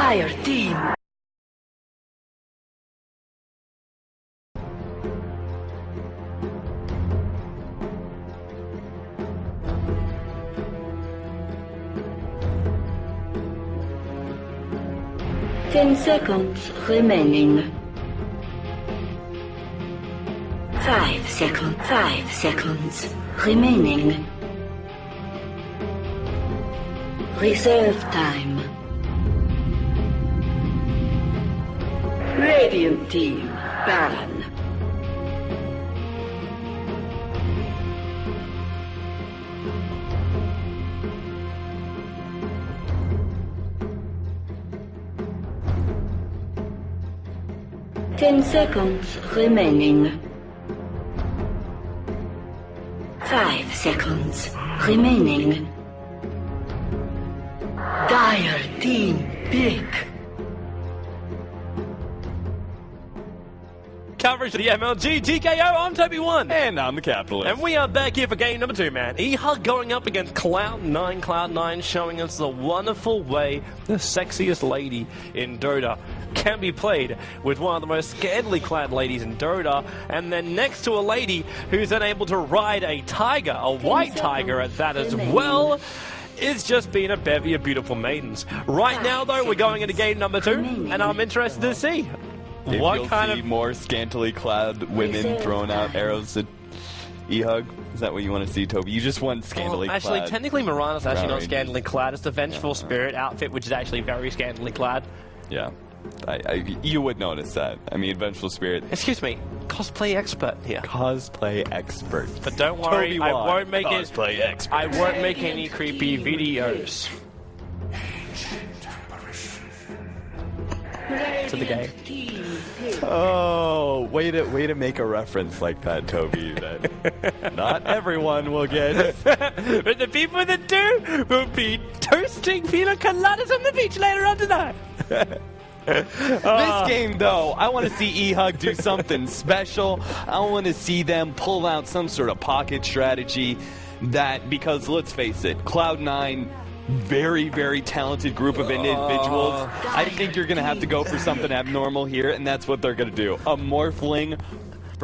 Dire team. Ten seconds remaining. 5 seconds remaining. Reserve time. Radiant team, Baron. Ten seconds remaining. 5 seconds remaining. Dire team pick. Coverage of the MLG T.K.O. I'm Toby1. And I'm the Capitalist. And we are back here for game number 2, man. eHug going up against Cloud9. Cloud9 showing us the wonderful way the sexiest lady in Dota can be played with one of the most scantily clad ladies in Dota, and then next to a lady who's then able to ride a tiger, a white tiger at that as well. It's just been a bevy of beautiful maidens. Right now, though, we're going into game number 2, and I'm interested to see if what you'll kind see of more scantily clad women throwing out arrows at eHug. Is that what you want to see, Toby? You just want scantily clad. Actually, technically, Mirana's actually not Right. scantily clad. It's the Vengeful Spirit outfit, which is actually very scantily clad. Yeah. You would notice that. I mean, Vengeful Spirit. Excuse me, cosplay expert here. Cosplay expert. But don't worry, Toby I Wan, won't make cosplay expert. I won't make any creepy videos. To the game. Oh, way to make a reference like that, Toby. That not everyone will get. But the people that do will be toasting pina coladas on the beach later on tonight. This game, though, I want to see eHug do something special. I want to see them pull out some sort of pocket strategy because let's face it, Cloud9, very, very talented group of individuals. I think you're going to have to go for something abnormal here, and that's what they're going to do. A Morphling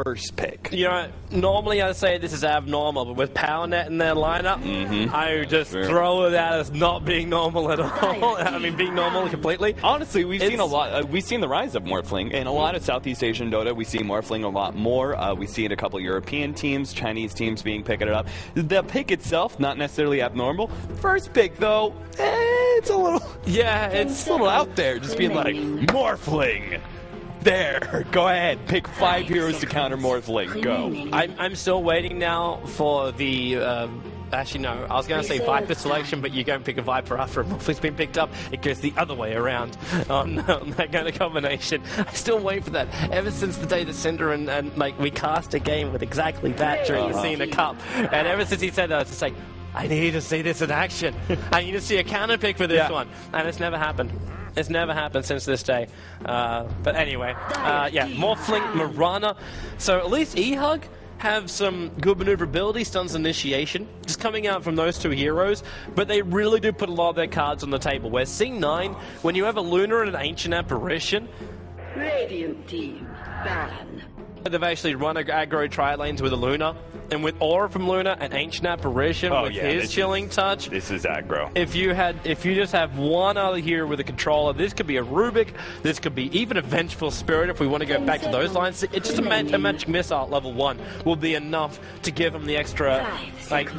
first pick. You know, normally I'd say this is abnormal, but with PowerNet in their lineup, I would just throw it out as not being normal at all. I mean, being normal completely. Honestly, we've seen a lot. We've seen the rise of Morphling in a lot of Southeast Asian Dota. We see Morphling a lot more. We see it a couple European teams, Chinese teams picking it up. The pick itself, not necessarily abnormal. First pick, though, it's a little. Yeah, it's a little out there, just being like Morphling. There, go ahead. Pick 5 heroes to counter Morphling. Go. I'm still waiting now for the. Actually, no. I was going to say Viper selection, but you go and pick a Viper after a Morphling's been picked up. It goes the other way around on that kind of combination. I still wait for that. Ever since the day that Cinder and like we cast a game with exactly that during the Cena Cup, and ever since he said that, I was just like, I need to see this in action. I need to see a counter pick for this one, and it's never happened. It's never happened since this day. But anyway, yeah, Morphling, Mirana. So at least eHug have some good maneuverability, stuns initiation, just coming out from those two heroes, but they really do put a lot of their cards on the table. Where C9, when you have a Lunar and an Ancient Apparition, Radiant team, Baron. they've actually run aggro tri-lanes with a Luna, and with Aura from Luna and Ancient Apparition with his Chilling Touch. This is aggro. If you just have one other hero with a controller, this could be a Rubik, this could be even a Vengeful Spirit if we want to go back to those lines. It's just a magic missile at level 1 will be enough to give him the extra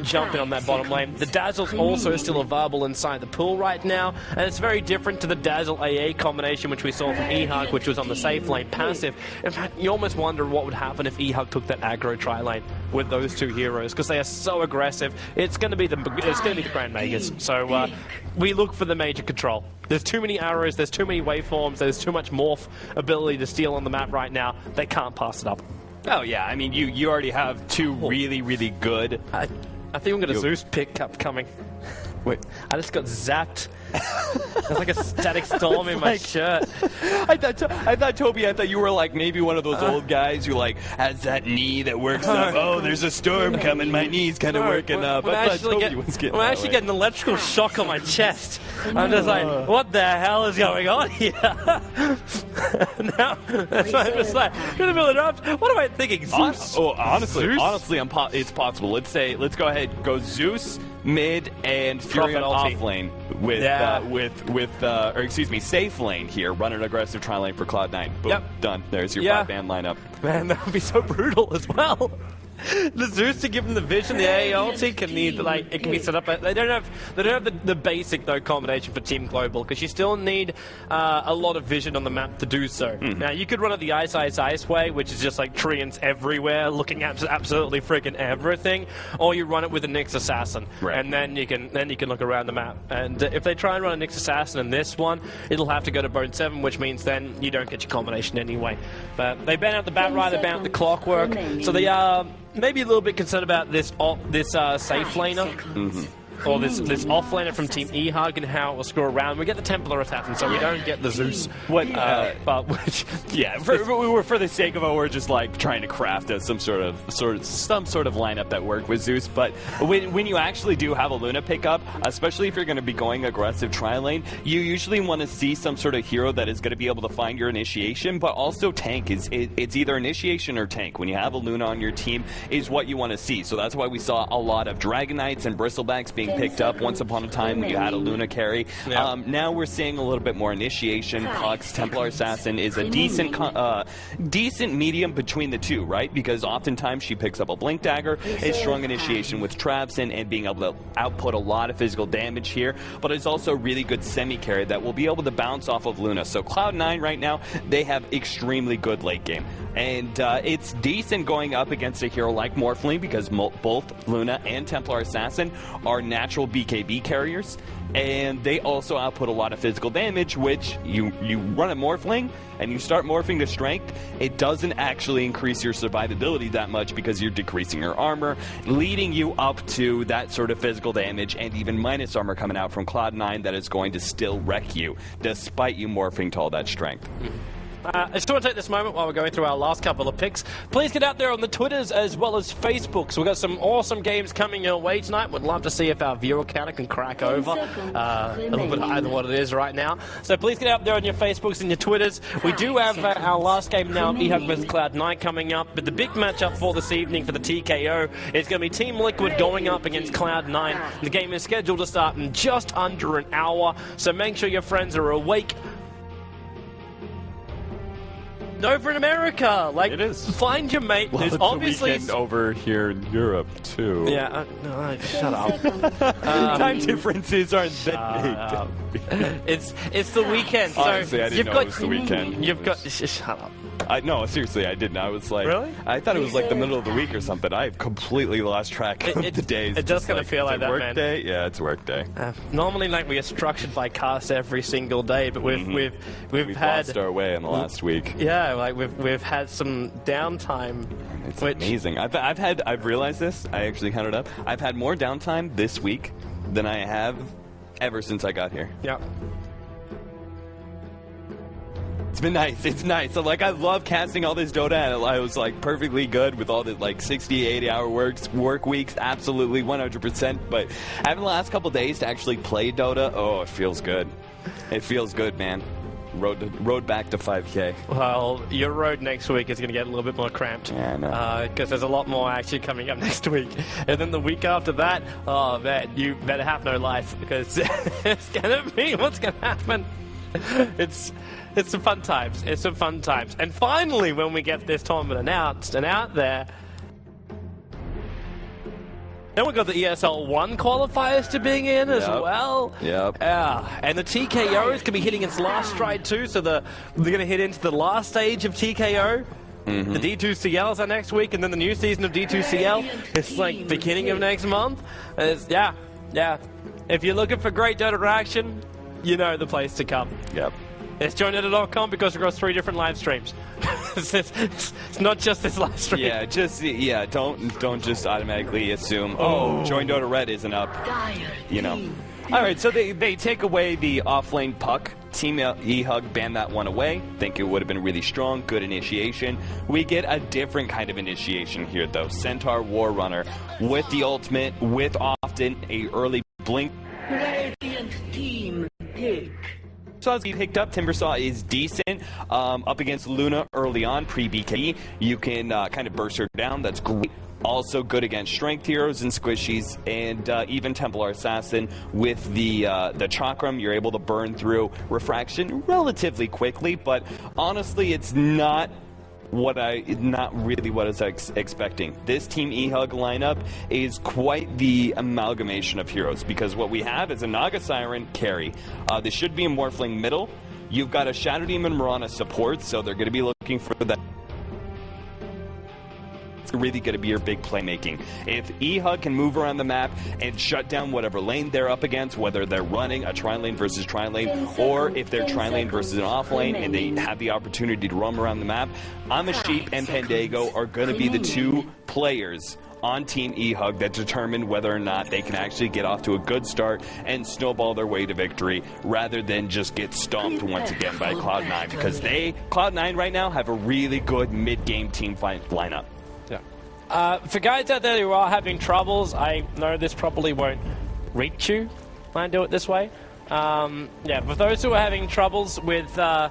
jump in on that bottom lane. The Dazzle's also still available inside the pool right now, and it's very different to the Dazzle AA combination which we saw from eHug, which was on the safe lane passive. In fact, you almost wonder what would happen if eHug took that aggro tri-lane with those two heroes, because they are so aggressive. It's going to be the Grand Magus. So we look for the major control. There's too many arrows, there's too many waveforms, there's too much morph ability to steal on the map right now. They can't pass it up. Oh yeah, I mean you already have two really, really good. I think we've got a Zeus pick up coming. Wait, I just got zapped There's like a static storm in my shirt. I thought Toby, I thought you were like maybe one of those old guys who like has that knee that works up. Oh, there's a storm coming. My knee's kind of working up. I thought Toby was getting. I'm actually getting an electrical shock on my chest. I'm just like, what the hell is going on here? Now, that's why I'm just like, in the middle of the draft, what am I thinking? Zeus? Honestly, Zeus? it's possible. Let's go ahead, go Zeus mid and Furion off lane with safe lane here. Run an aggressive tri lane for Cloud9. Boom, done. There's your 5-man lineup. Man, that would be so brutal as well. The Zeus to give them the vision, the AALT can need it can be set up. They don't have the basic though combination for Team Global because you still need a lot of vision on the map to do so. Now you could run it the ice way, which is just like treants everywhere, looking at absolutely freaking everything, or you run it with a Nyx Assassin, and then you can look around the map. And if they try and run a Nyx Assassin in this one, it'll have to go to Bone 7, which means then you don't get your combination anyway. But they ban out the Batrider, they ban out the Clockwork, so they are maybe a little bit concerned about this safe laner. Or this offlaner from Team eHug and how it will screw around. We get the Templar assassin, so we don't get the Zeus. For the sake of it, we're just like trying to craft some sort of lineup that worked with Zeus. But when you actually do have a Luna pickup, especially if you're going to be going aggressive tri lane, you usually want to see some sort of hero that is going to be able to find your initiation, but also tank. It's either initiation or tank. When you have a Luna on your team, is what you want to see. So that's why we saw a lot of Dragon Knights and Bristlebacks being picked up once upon a time when you had a Luna carry. Now we're seeing a little bit more initiation. Puck's Templar Assassin is a decent medium between the two, right? Because oftentimes she picks up a Blink Dagger, is strong initiation with traps and being able to output a lot of physical damage here, but it's also really good semi-carry that will be able to bounce off of Luna. So Cloud9 right now, they have extremely good late game. And it's decent going up against a hero like Morphling because both Luna and Templar Assassin are natural BKB carriers, and they also output a lot of physical damage, which you run a Morphling and you start morphing to strength, it doesn't actually increase your survivability that much because you're decreasing your armor, leading you up to that sort of physical damage and even minus armor coming out from Cloud9 that is going to still wreck you despite you morphing to all that strength. I just want to take this moment while we're going through our last couple of picks. Please get out there on the Twitters as well as Facebooks. We've got some awesome games coming your way tonight. Would love to see if our viewer counter can crack over a little bit higher than what it is right now. So please get out there on your Facebooks and your Twitters. We do have our last game now, eHug vs Cloud9 coming up, but the big matchup for this evening for the TKO is going to be Team Liquid going up against Cloud9. The game is scheduled to start in just under an hour, so make sure your friends are awake. Over in America, it is. Find your mate. Well, There's it's obviously a weekend over here in Europe too. Yeah, no, shut up. Time differences aren't that big. It's the weekend. So honestly, I didn't know it was the weekend. You've got shut up. No, seriously, I didn't. I was like, really? I thought it was like the middle of the week or something. I've completely lost track of the days. It does kind of feel like that, work man. Day? Yeah, it's work day. Normally, we are structured by cast every single day, but we've had lost our way in the last week. Yeah, we've had some downtime. It's amazing. I've realized this. I actually counted up. I've had more downtime this week than I have ever since I got here. Yeah. It's been nice. It's nice. So, I love casting all this Dota, and I was, perfectly good with all the, 60, 80-hour work weeks. Absolutely, 100%. But having the last couple days to actually play Dota, oh, it feels good. It feels good, man. Road back to 5K. Well, your road next week is going to get a little bit more cramped. Yeah, I know. Because there's a lot more action coming up next week. And then the week after that, oh, man, you better have no life, because it's going to be what's going to happen. It's some fun times. It's some fun times. And finally, when we get this tournament announced and out there, then we've got the ESL 1 qualifiers to being in as well. Yep. And the TKO is going to be hitting its last stride too, so they're going to hit into the last stage of TKO. Mm-hmm. The D2CL is next week, and then the new season of D2CL is beginning of next month. And yeah. If you're looking for great Dota action, you know the place to come. Yep. It's joinDOTA.com because we've got 3 different live streams. it's not just this live stream. Don't just automatically assume, joinDOTA Red isn't up. All right, so they take away the off-lane puck. Team eHug banned that one away. Think it would have been really strong, good initiation. We get a different kind of initiation here, though. Centaur War Runner with the ultimate, with often a early blink. Radiant team pick. So as he picked up, Timbersaw is decent. Up against Luna early on, pre-BKB. You can kind of burst her down. That's great. Also good against strength heroes and squishies, and even Templar Assassin with the Chakram. You're able to burn through Refraction relatively quickly, but honestly, it's not really what I was expecting. This Team eHug lineup is quite the amalgamation of heroes, because what we have is a Naga Siren carry. This should be a Morphling middle. You've got a Shadow Demon Mirana support, so they're going to be looking for that. It's really going to be your big playmaking. If eHug can move around the map and shut down whatever lane they're up against, whether they're running a tri-lane versus tri-lane, or if they're tri-lane versus an off-lane and they have the opportunity to roam around the map, Sheep and Pandago are going to be the two players on Team eHug that determine whether or not they can actually get off to a good start and snowball their way to victory, rather than just get stomped once again by Cloud9, because Cloud9 right now have a really good mid-game team fight lineup. For guys out there who are having troubles, I know this probably won't reach you when I do it this way. Yeah, for those who are having troubles with... I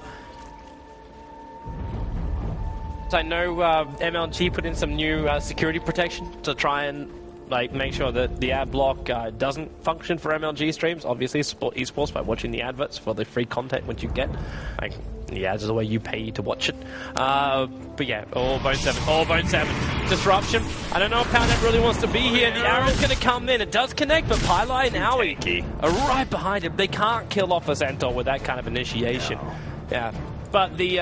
know MLG put in some new security protection to try and make sure that the ad block doesn't function for MLG streams. Obviously, support eSports by watching the adverts for the free content which you get. The ads are the way you pay to watch it. But yeah, all Bone 7. Disruption. I don't know if Poundhead really wants to be here. The arrow's going to come in. It does connect, but Pylai and Howie are right behind him. They can't kill off a Centaur with that kind of initiation. Yeah. But the,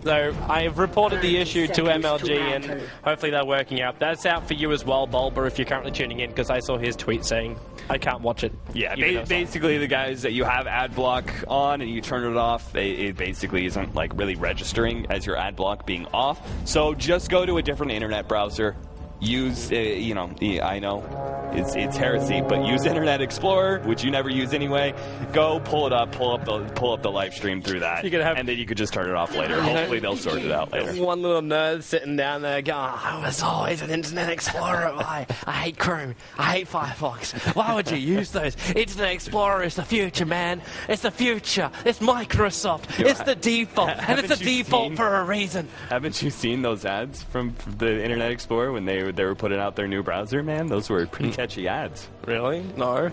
so I have reported the issue to MLG, and hopefully they're working out. That's out for you as well, Bulber, if you're currently tuning in, because I saw his tweet saying I can't watch it. Yeah, basically the guys that you have ad block on and you turn it off, it basically isn't really registering as your ad block being off. So just go to a different internet browser. Use, I know it's heresy, but use Internet Explorer, which you never use anyway. Go pull it up, pull up the live stream through that, and then you could just turn it off later. Hopefully they'll sort it out later. One little nerd sitting down there going, I was always an Internet Explorer. I hate Chrome. I hate Firefox. Why would you use those? Internet Explorer is the future, man. It's the future. It's Microsoft. It's the default, and it's the default for a reason. Haven't you seen those ads from the Internet Explorer when they were putting out their new browser, man? Those were pretty catchy ads. Really? No.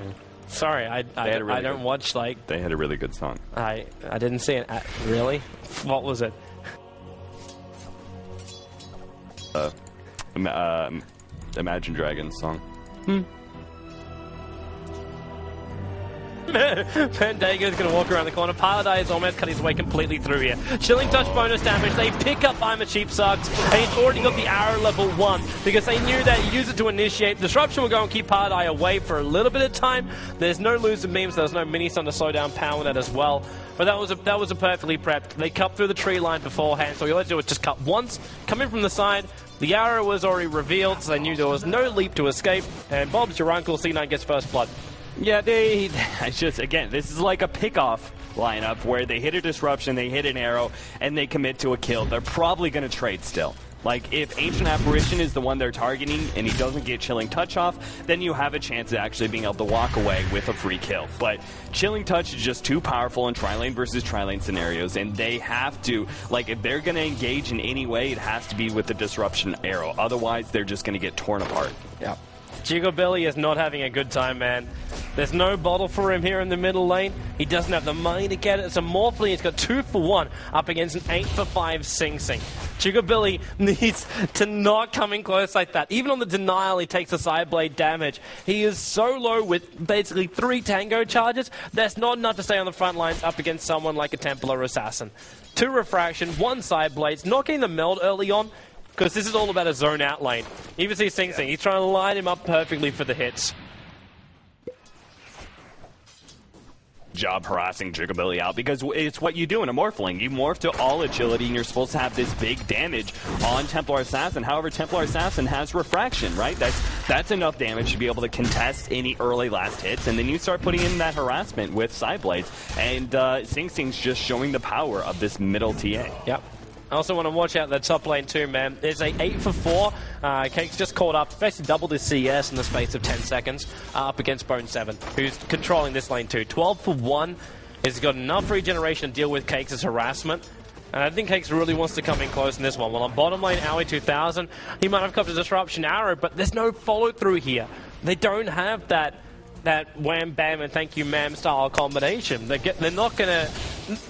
Sorry, I don't watch They had a really good song. I didn't see it. Really? What was it? Imagine Dragons song. Pandago's going to walk around the corner. Paladai has almost cut his way completely through here. Chilling touch bonus damage. They pick up Sheep Sucks, and he's already got the arrow level 1 because they knew that he used it to initiate. Disruption will go and keep Paladai away for a little bit of time. There's no loser memes. There's no mini-stun to slow down PowerNet as well. But that was a perfectly prepped. They cut through the tree line beforehand, so all you had to do was just cut once, come in from the side. The arrow was already revealed, so they knew there was no leap to escape. And Bob's your uncle. C9 gets first blood. Yeah, it's just, again, this is like a pick-off lineup where they hit a disruption, they hit an arrow, and they commit to a kill. They're probably going to trade still. If Ancient Apparition is the one they're targeting and he doesn't get Chilling Touch off, then you have a chance of actually being able to walk away with a free kill. But Chilling Touch is just too powerful in tri-lane versus tri-lane scenarios, and they have to, if they're going to engage in any way, it has to be with the disruption arrow. Otherwise, they're just going to get torn apart. Yeah. Jiggle Billy is not having a good time, man. There's no bottle for him here in the middle lane. He doesn't have the money to get it. It's a Morphling. He's got 2 for 1 up against an 8 for 5 Sing Sing. Jiggle Billy needs to not come in close like that. Even on the denial, he takes a side blade damage. He is so low with basically 3 Tango charges. That's not enough to stay on the front lines up against someone like a Templar Assassin. 2 Refraction, 1 side blades, not getting the meld early on, because this is all about a zone out lane. Even see Sing Sing, he's trying to line him up perfectly for the hits. job harassing Jiggabilly out, because it's what you do in a Morphling. You morph to all agility, and you're supposed to have this big damage on Templar Assassin. However, Templar Assassin has refraction, right? That's enough damage to be able to contest any early last hits, and then you start putting in that harassment with Sideblades, and Sing Sing's just showing the power of this middle TA. Yep. I also want to watch out the top lane too, man. There's a 8 for 4. Cake's just caught up, basically doubled his CS in the space of 10 seconds, up against Bone7, who's controlling this lane too. 12 for 1. He's got enough regeneration to deal with Cake's harassment. And I think Cakes really wants to come in close in this one. Well, on bottom lane, Aoi 2000, he might have copped a disruption arrow, but there's no follow through here. They don't have that wham bam and thank you ma'am style combination. They're not gonna.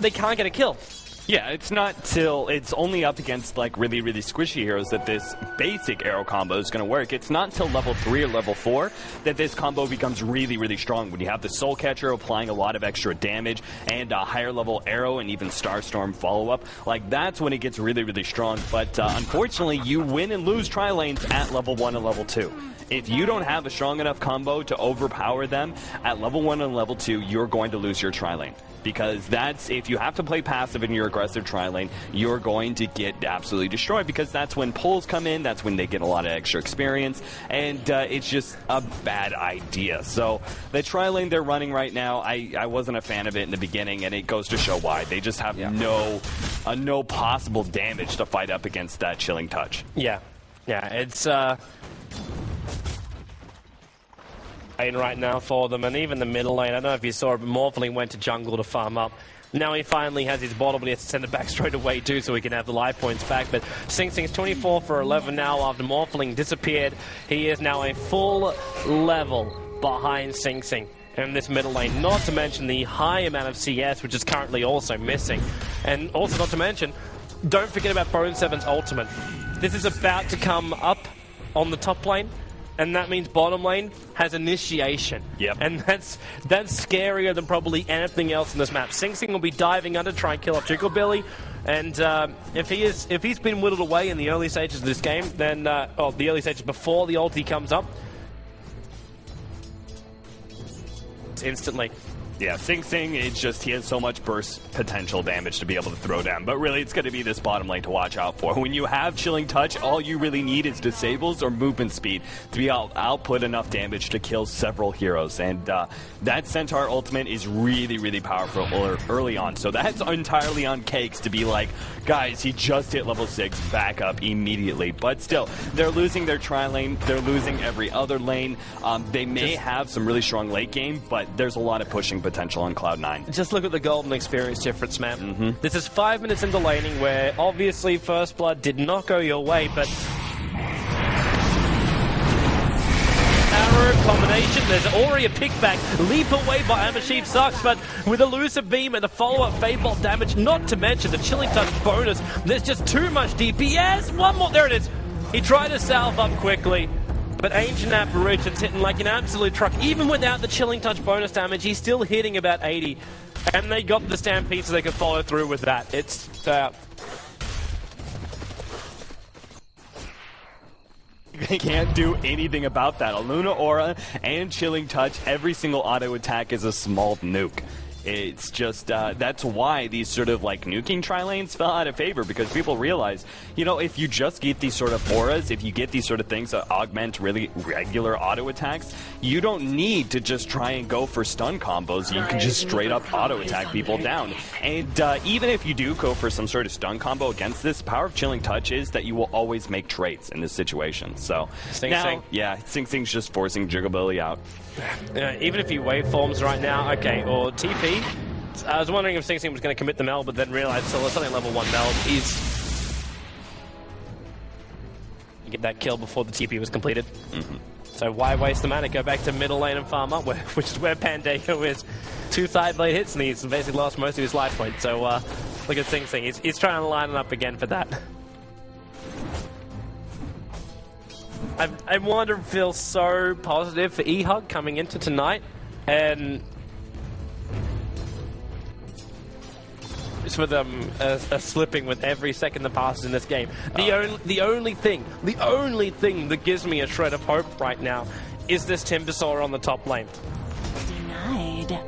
They can't get a kill. Yeah, it's not till it's only up against like really, really squishy heroes that this basic arrow combo is going to work. It's not until level 3 or level 4 that this combo becomes really, really strong. When you have the Soul Catcher applying a lot of extra damage and a higher level arrow and even Starstorm follow-up, like that's when it gets really, really strong. But unfortunately, you win and lose tri-lanes at level 1 and level 2. If you don't have a strong enough combo to overpower them at level 1 and level 2, you're going to lose your tri-lane. Because that's, if you have to play passive in your aggressive tri-lane, you're going to get absolutely destroyed, because that's when pulls come in, that's when they get a lot of extra experience, and it's just a bad idea. So the tri-lane they're running right now, I wasn't a fan of it in the beginning, and it goes to show why. They just have no possible damage to fight up against that Chilling Touch. Yeah, it's right now for them, and even the middle lane. I don't know if you saw it, but Morphling went to jungle to farm up. Now he finally has his bottle, but he has to send it back straight away too, so he can have the life points back. But Sing Sing's 24 for 11 now after Morphling disappeared. He is now a full level behind Sing Sing in this middle lane, not to mention the high amount of CS, which is currently also missing. And also not to mention, don't forget about Bone7's ultimate. This is about to come up on the top lane, and that means bottom lane has initiation. Yep. And that's scarier than probably anything else in this map. Sing Sing will be diving under, try and kill off Jiggabilly. And if he's been whittled away in the early stages of this game, then the early stages before the ulti comes up, it's instantly. Yeah, Sing Sing, it's just he has so much burst potential damage to be able to throw down. But really, it's going to be this bottom lane to watch out for. When you have Chilling Touch, all you really need is disables or movement speed to be able to output enough damage to kill several heroes. And that Centaur ultimate is really, really powerful early on. So that's entirely on Cakes to be like, guys, he just hit level 6, back up immediately. But still, they're losing their tri-lane. They're losing every other lane. They may have some really strong late game, but there's a lot of pushing potential on Cloud9. Just look at the golden experience difference, man. This is 5 minutes into laning where obviously First Blood did not go your way, but arrow combination, there's already a pickback, leap away by Amashif sucks, but with elusive beam and the follow-up Fade Bolt damage, not to mention the Chilling Touch bonus, there's just too much DPS. One more, there it is. He tried to salve up quickly, but Ancient Apparition's hitting like an absolute truck. Even without the Chilling Touch bonus damage, he's still hitting about 80. And they got the Stampede so they could follow through with that. It's... They can't do anything about that. A Luna Aura and Chilling Touch, every single auto attack is a small nuke. It's just, that's why these sort of like nuking tri-lanes fell out of favor, because people realize, you know, if you just get these sort of auras, if you get these sort of things that augment really regular auto attacks, you don't need to just try and go for stun combos. You can just straight up auto attack people down. And even if you do go for some sort of stun combo against this, power of Chilling Touch is that you will always make trades in this situation. So Sing now, Sing. yeah, Sing Sing's just forcing Jiggabilly out. Even if he waveforms right now, okay, or TP. I was wondering if Sing Sing was going to commit the meld, but then realized so it's only level 1 meld. You get that kill before the TP was completed. So why waste the mana? Go back to middle lane and farm up, which is where Pandego is. 2 side blade hits and he's basically lost most of his life points. So look at Sing Sing. He's trying to line it up again for that. I wonder if it feels so positive for eHug coming into tonight, and just with them slipping with every second that passes in this game. The only thing that gives me a shred of hope right now is this Timbersaw on the top lane. Denied.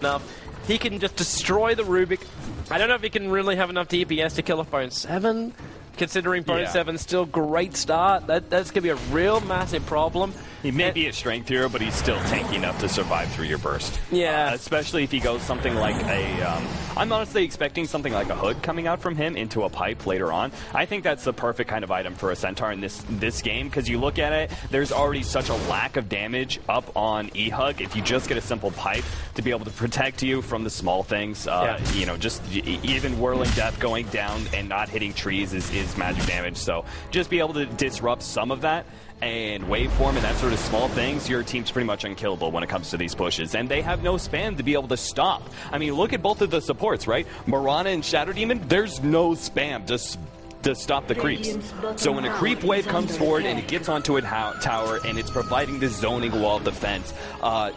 enough, he can just destroy the Rubik. I don't know if he can really have enough DPS to kill off Bone 7. Considering Bone 7's still great start, that's going to be a real massive problem. He may be a strength hero, but he's still tanky enough to survive through your burst. Yeah. Especially if he goes something like a... I'm honestly expecting something like a Hood coming out from him into a pipe later on. I think that's the perfect kind of item for a Centaur in this game, because you look at it, there's already such a lack of damage up on eHug. If you just get a simple pipe to be able to protect you from the small things, you know, just even Whirling Death going down and not hitting trees is magic damage. So just be able to disrupt some of that and waveform and that sort of small things, your team's pretty much unkillable when it comes to these pushes. And they have no spam to be able to stop. I mean, look at both of the supports, right? Mirana and Shadow Demon, there's no spam to stop the creeps. So when a creep wave comes forward and it gets onto a tower and it's providing this zoning wall of defense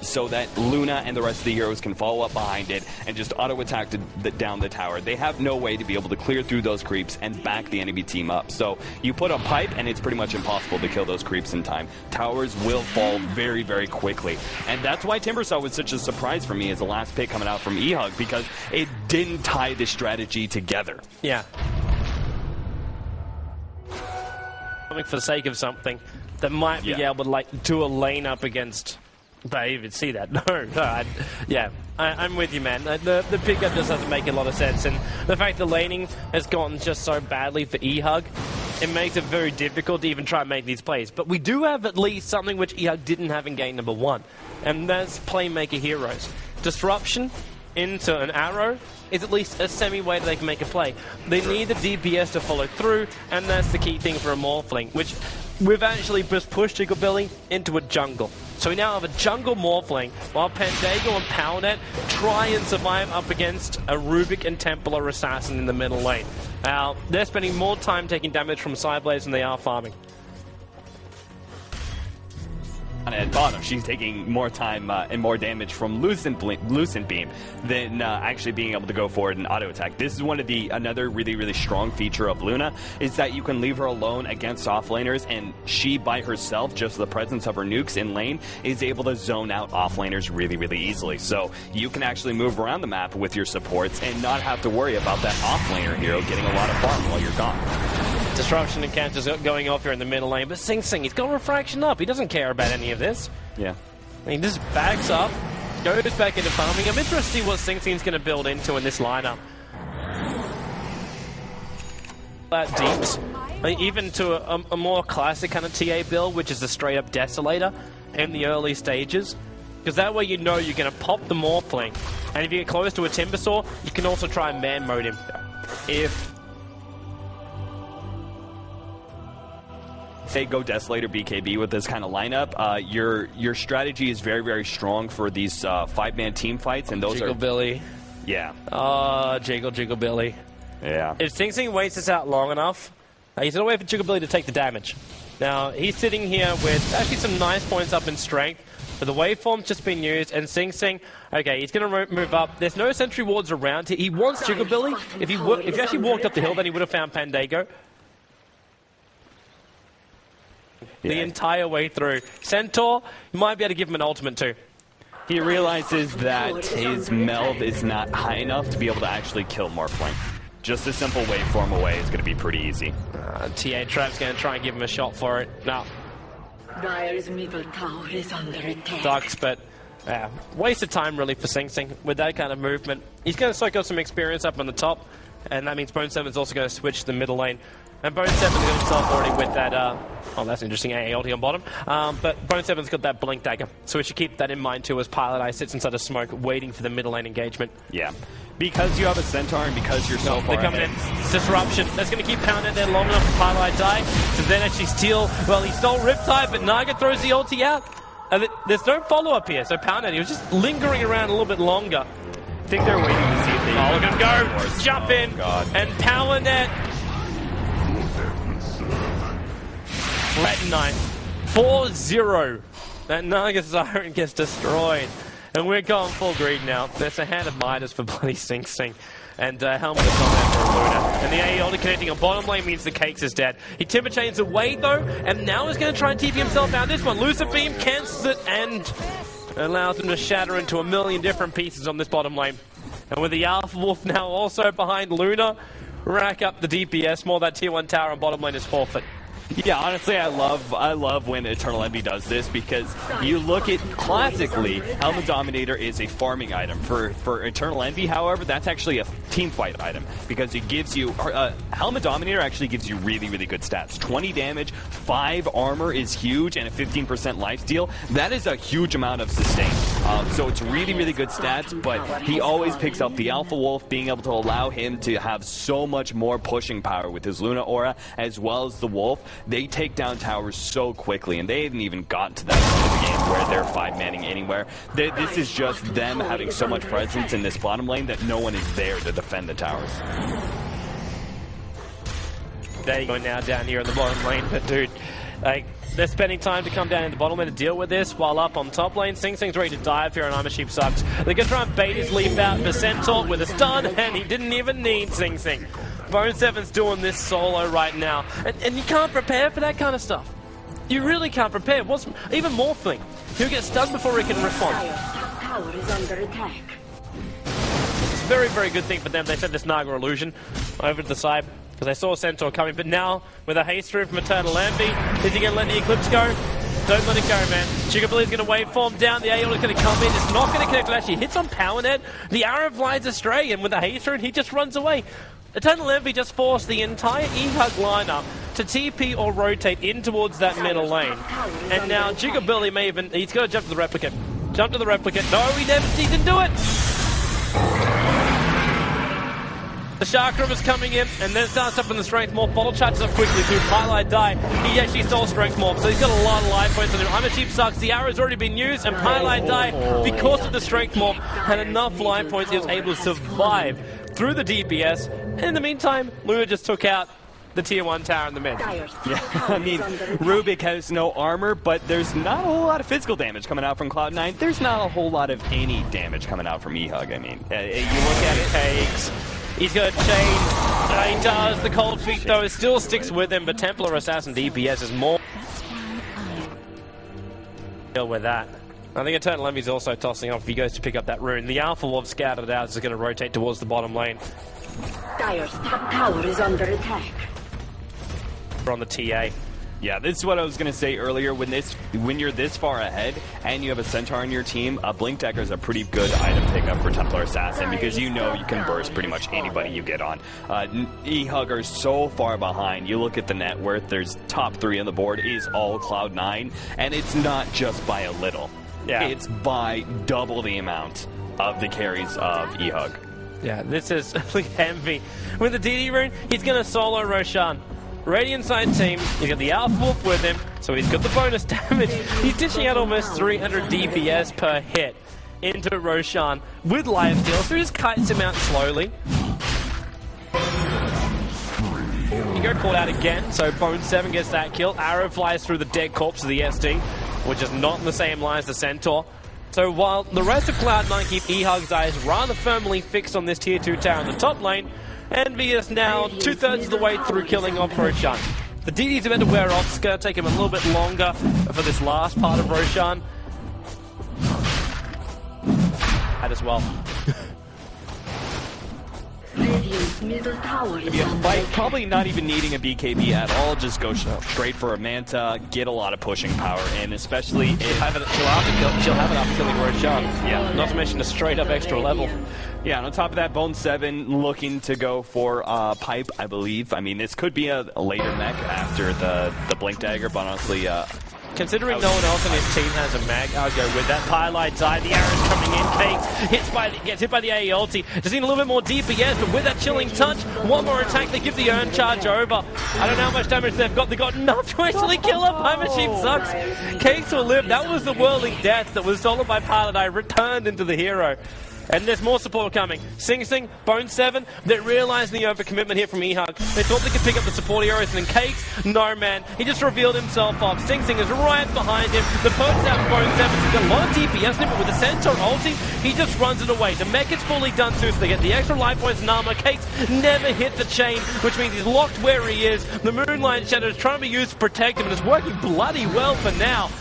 so that Luna and the rest of the heroes can follow up behind it and just auto-attack down the tower, they have no way to be able to clear through those creeps and back the enemy team up. So you put a pipe and it's pretty much impossible to kill those creeps in time. Towers will fall very, very quickly. And that's why Timbersaw was such a surprise for me as the last pick coming out from eHug, because it didn't tie the strategy together. Yeah. For the sake of something that might be able to like do a lane up against. But I even see that. No, I'm with you, man. The pickup just doesn't make a lot of sense, and the fact the laning has gone just so badly for eHug, it makes it very difficult to even try and make these plays. But we do have at least something which eHug didn't have in game number 1, and that's playmaker heroes. Disruption into an arrow is at least a semi-way that they can make a play. They need the DPS to follow through, and that's the key thing for a Morphling, which we've actually just pushed Jigglebilly into a jungle. So we now have a jungle Morphling, while Pandago and PowerNet try and survive up against a Rubik and Templar Assassin in the middle lane. Now, they're spending more time taking damage from SADBOYS than they are farming. At bottom, she's taking more time and more damage from Lucent Beam than actually being able to go forward and auto attack. This is one of another really, really strong feature of Luna, is that you can leave her alone against offlaners, and she by herself, just the presence of her nukes in lane, is able to zone out offlaners really, really easily. So you can actually move around the map with your supports and not have to worry about that offlaner hero getting a lot of farm while you're gone. Disruption encounters going off here in the middle lane, but Sing Sing, he's got refraction up. He doesn't care about any of this. Yeah. He just backs up, goes back into farming. I'm interested to see what Sing Sing's going to build into in this lineup. That deeps, even to a more classic kind of TA build, which is a straight-up Desolator in the early stages. Because that way you know you're going to pop the Morphling. And if you get close to a Timbersaw, you can also try and man mode him. If say go Desolator BKB with this kind of lineup, your strategy is very, very strong for these 5-man team fights, and those Jigglebilly. Yeah. Jigglebilly. Yeah. If Sing Sing waits this out long enough, he's going to wait for Jigglebilly to take the damage. Now, he's sitting here with actually some nice points up in strength, but the waveform's just been used, and Sing Sing, okay, he's going to move up. There's no sentry wards around here. He wants Jigglebilly. If he actually walked up the hill, then he would have found Pandago. The entire way through. Centaur, you might be able to give him an ultimate too. He realizes that his meld is not high enough to be able to actually kill Morphling. Just a simple waveform away is going to be pretty easy. TA Trap's going to try and give him a shot for it. No. Dire's middle tower is under attack. Ducks, but waste of time really for Sing Sing with that kind of movement. He's going to soak up some experience up on the top, and that means Bone 7's also going to switch to the middle lane. And Bone 7's got himself already with that, oh, that's interesting, AA ulti on bottom. But Bone 7's got that Blink Dagger, so we should keep that in mind too as Pilot Eye sits inside of smoke, waiting for the middle lane engagement. Yeah. Because you have a Centaur and because you're so far they're coming in. Disruption. That's going to keep pounding there long enough for Pilot Eye die to then actually steal, well, he stole Riptide, but Naga throws the ulti out. There's no follow-up here, so Poundhead, he was just lingering around a little bit longer. I think they're waiting to see if they... Oh, look at him go! Jump in! And PowerNet... Red Knight, 4-0. That Naga Siren gets destroyed. And we're going full greed now. There's a hand of Midas for bloody Sing Sing. And Helmet is on there for Luna. And the AE only connecting on bottom lane means the Cakes is dead. He Timber Chains away though, and now he's going to try and TP himself out. This one, Lucid Beam cancels it, and It allows them to shatter into a million different pieces on this bottom lane. And with the Alpha Wolf now also behind Luna, rack up the DPS more. That tier 1 tower on bottom lane is forfeit. Yeah, honestly, I love when Eternal Envy does this, because you look at, classically, Helmet Dominator is a farming item. For Eternal Envy, however, that's actually a team fight item, because it gives you, Helmet Dominator actually gives you really, really good stats. 20 damage, 5 armor is huge, and a 15% lifesteal. That is a huge amount of sustain. So it's really, really good stats, but he always picks up the Alpha Wolf, being able to allow him to have so much more pushing power with his Luna aura, as well as the Wolf. They take down towers so quickly, and they haven't even gotten to that point of the game where they're 5-manning anywhere. This is just them having so much presence in this bottom lane that no one is there to defend the towers. They're going now down here in the bottom lane, but dude, like, they're spending time to come down in the bottom lane to deal with this, while up on top lane, Sing Sing's ready to dive here, and Armor Sheep sucks. They're going to try and bait his leap out for Centaur with a stun, and he didn't even need Sing Sing. Bone7's doing this solo right now, and you can't prepare for that kind of stuff. You really can't prepare. What's even more thing? He'll get stunned before he can respond. Tower is under attack. It's a very, very good thing for them. They sent this Naga illusion over to the side, because they saw Centaur coming, but now, with a haste through from Eternal Envy, is he going to let the Eclipse go? Don't let it go, man. Chigabilly's going to waveform down, the AOL is going to come in, it's not going to connect, it actually hits on PowerNet, the arrow flies astray, and with the haste through, he just runs away. Eternal Envy just forced the entire eHug lineup to TP or rotate in towards that middle lane. And now Chigabilly may even, he's got to jump to the replicant. Jump to the replicant. No, he didn't do it! The Shark River's coming in, and then starts up in the Strength Morph. Bottle charges up quickly through Highlight Die. He actually stole Strength Morph, so he's got a lot of life points on him. Armor Sheep sucks. The arrow's already been used, and Highlight Die, because of the Strength Morph, had enough life points. He was able to survive through the DPS. And in the meantime, Luna just took out the tier 1 tower in the mid. Yeah, I mean, Rubik has no armor, but there's not a whole lot of physical damage coming out from Cloud9. There's not a whole lot of any damage coming out from eHug. I mean, you look at it, Cakes. He's got a chain. He does. The cold feet, though, it still sticks with him, but Templar Assassin DPS is more. Deal with that. I think Eternal Envy's also tossing off if he goes to pick up that rune. The Alpha Wolf scouted out is going to rotate towards the bottom lane. Dire's top tower is under attack. We're on the TA. Yeah, this is what I was going to say earlier. When you're this far ahead and you have a Centaur on your team, a Blink Dagger is a pretty good item pickup for Templar Assassin, because you know you can burst pretty much anybody you get on. eHug are so far behind. You look at the net worth, there's top 3 on the board is all Cloud9, and it's not just by a little. Yeah. It's by double the amount of the carries of eHug. Yeah, this is Envy. With the DD rune, he's going to solo Roshan. Radiant side team, he's got the Alpha Wolf with him, so he's got the bonus damage. He's dishing out almost 300 DPS per hit into Roshan with lifesteal, so he just kites him out slowly. You go called out again, so Bone7 gets that kill. Arrow flies through the dead corpse of the SD, which is not in the same line as the Centaur. So while the rest of Cloud9 keep eHug's eyes rather firmly fixed on this tier 2 tower in the top lane, Envy is now 2/3 of the way through killing off Roshan. The DD's about to wear off. It's going to take him a little bit longer for this last part of Roshan. That as well. Middle tower is Yeah, by probably not even needing a BKB at all, just go straight for a Manta, get a lot of pushing power in, especially if... She'll have it after killing Roshan. Yeah, not to mention a straight up extra level. Yeah, and on top of that, Bone7 looking to go for Pipe, I believe. I mean, this could be a later mech after the Blink Dagger, but honestly... Considering no one else on his team has a mag, I'll go with that. Highlight Die, the arrow's coming in, Cakes gets hit by the AE ulti. Just need a little bit more DPS, but with that chilling touch, one more attack, they give the Urn charge over. I don't know how much damage they've got. They got enough to actually kill up. Armor Sheep sucks. Cakes will live. That was the whirling death that was stolen by Pilot Eye, returned into the hero. And there's more support coming. Sing Sing, Bone7, they're realizing the overcommitment here from eHug. They thought they could pick up the support heroes, and Cakes, no man. He just revealed himself off. Sing Sing is right behind him. The poke's out for Bone7. He's got a lot of DPS in him, but with the Centaur ulti, he just runs it away. The mech is fully done too, so they get the extra life points and armor. Cakes never hit the chain, which means he's locked where he is. The Moonlight Shadow is trying to be used to protect him, and it's working bloody well for now.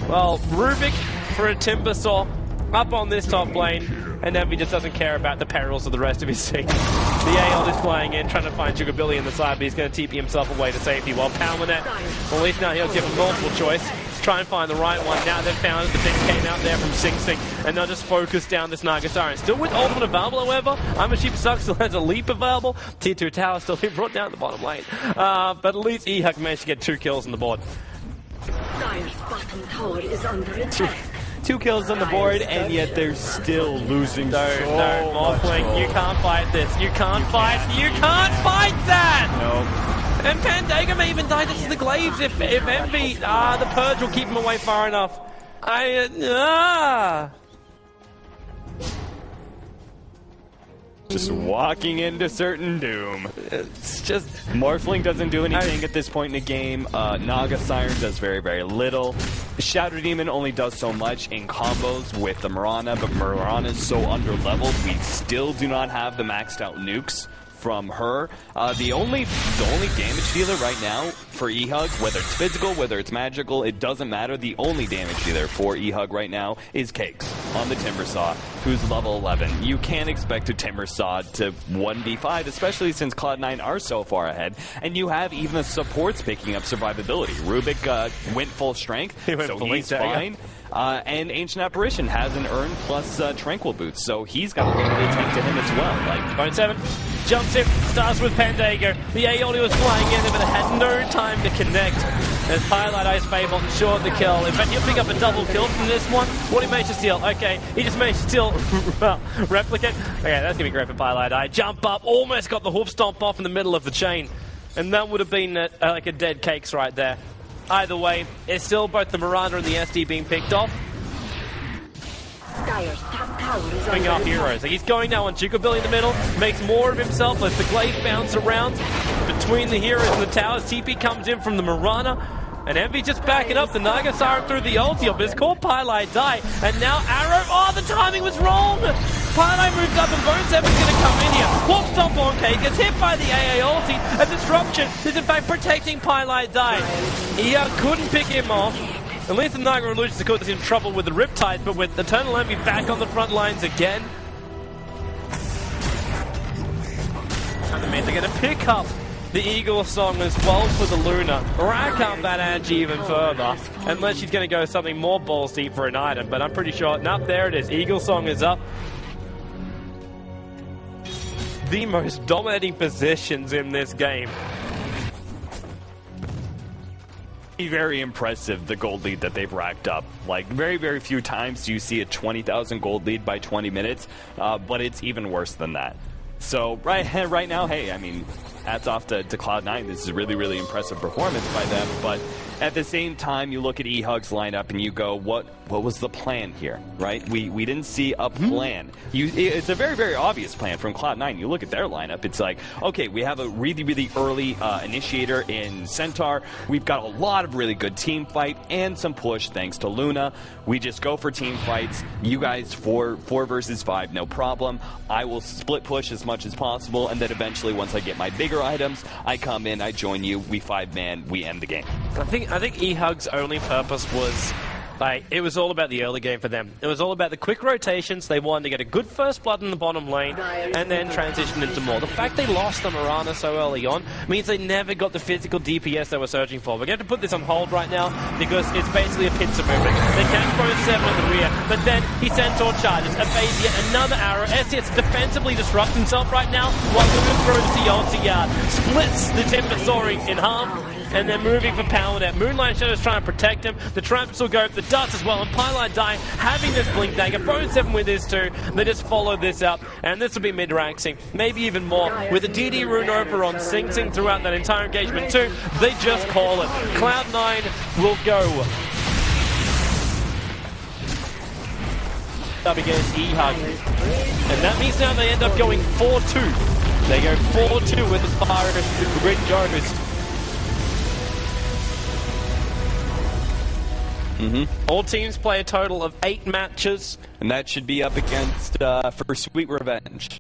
Well, Rubik for a Timbersaw up on this top lane, and Envy just doesn't care about the perils of the rest of his team. The AL is flying in, trying to find Sugar Billy in the side, but he's going to TP himself away to safety, while Palmanet, well, at least now he'll give him multiple choice. Try and find the right one. Now they've found the pick came out there from Sing Sing, and they'll just focus down this Naga Siren. Still with ultimate available, however. I'm a Sheep Suck still has a leap available. Tier 2 tower still being brought down at the bottom lane. But at least eHug managed to get 2 kills on the board. Dire's bottom tower is under attack. 2 kills on the board, and yet they're still losing. No, Morphling, you can't fight this. You can't fight that! No. And Pandaga may even die. This is the Glaives if Envy, the Purge will keep him away far enough. Just walking into certain doom. It's just... Morphling doesn't do anything at this point in the game. Naga Siren does very, very little. Shadow Demon only does so much in combos with the Mirana, but Mirana is so under-leveled, we still do not have the maxed out nukes from her. The only damage dealer right now for eHug, whether it's physical, whether it's magical, it doesn't matter. The only damage dealer for eHug right now is Cakes on the Timbersaw, who's level 11. You can't expect a Timbersaw to 1v5, especially since Cloud9 are so far ahead, and you have even the supports picking up survivability. Rubik went full strength, so he's fine. And Ancient Apparition has an Earn plus Tranquil Boots, so he's got a little bit of tank to him as well. Like 7 jumps in, starts with Pandaga. The Aeoli was flying in, but it had no time to connect. As Highlight Ice Fable short the kill. In fact, he'll pick up a double kill from this one. What he managed to steal? Okay, he just managed to steal Replicant. Okay, that's gonna be great for Highlight Eye. Jump up, almost got the hoof stomp off in the middle of the chain, and that would have been like a dead Cakes right there. Either way, it's still both the Miranda and the SD being picked off. Bring off heroes. He's going now on Jukabilly in the middle, makes more of himself, lets the Glaive bounce around between the heroes and the towers. TP comes in from the Mirana, and Envy just backing up the Naga Siren through the ulti, but it's called Pylai Die, and now Arrow, oh, the timing was wrong! Pylai moves up and Bone 7's going to come in here. Whoop stomp on K, gets hit by the AA ulti, and Disruption is in fact protecting Pylai Die. He couldn't pick him off. At least the Naga Illusions is in trouble with the Riptide, but with Eternal Envy back on the front lines again. And that means they're going to pick up the Eagle Song as well for the Luna. Rack up that edge even further, unless she's going to go something more balls deep for an item, but I'm pretty sure, nope, there it is. Eagle Song is up. The most dominating positions in this game. Very impressive, the gold lead that they've racked up. Like, very, very few times do you see a 20,000 gold lead by 20 minutes, but it's even worse than that. So, right now, hey, I mean, hats off to Cloud9. This is a really, really impressive performance by them, but at the same time, you look at eHug's lineup and you go, what was the plan here, right? We didn't see a plan. It's a very, very obvious plan from Cloud9. You look at their lineup, it's like, okay, we have a really, really early initiator in Centaur. We've got a lot of really good team fight and some push thanks to Luna. We just go for team fights. You guys 4 versus 5, no problem. I will split push as much as possible, and then eventually, once I get my bigger items, I come in, I join you, we 5-man, we end the game. I think eHug's only purpose was, like, it was all about the early game for them. It was all about the quick rotations. They wanted to get a good first blood in the bottom lane and then transition into more. The fact they lost the Mirana so early on means they never got the physical DPS they were searching for. We're going to put this on hold right now because it's basically a pincer movement. They catch Bone 7 in the rear, but then he Centaur charges, evades yet another arrow. STS defensively disrupts himself right now while Luna throws the ulti yard, splits the Timbersaw in half, and they're moving for Paladin. Moonlight Shadow's trying to protect him. The Tramps will go for the Dust as well, and Pylai Die having this Blink Dagger. Bone 7 with this too. They just follow this up, and this will be mid-ranksing, maybe even more. With the DD rune over on Sing Sing throughout that entire engagement too, they just call it. Cloud9 will go up against eHug. And that means now they end up going 4-2. They go 4-2 with as far as the grid goes. All teams play a total of 8 matches. And that should be up against for Sweet Revenge.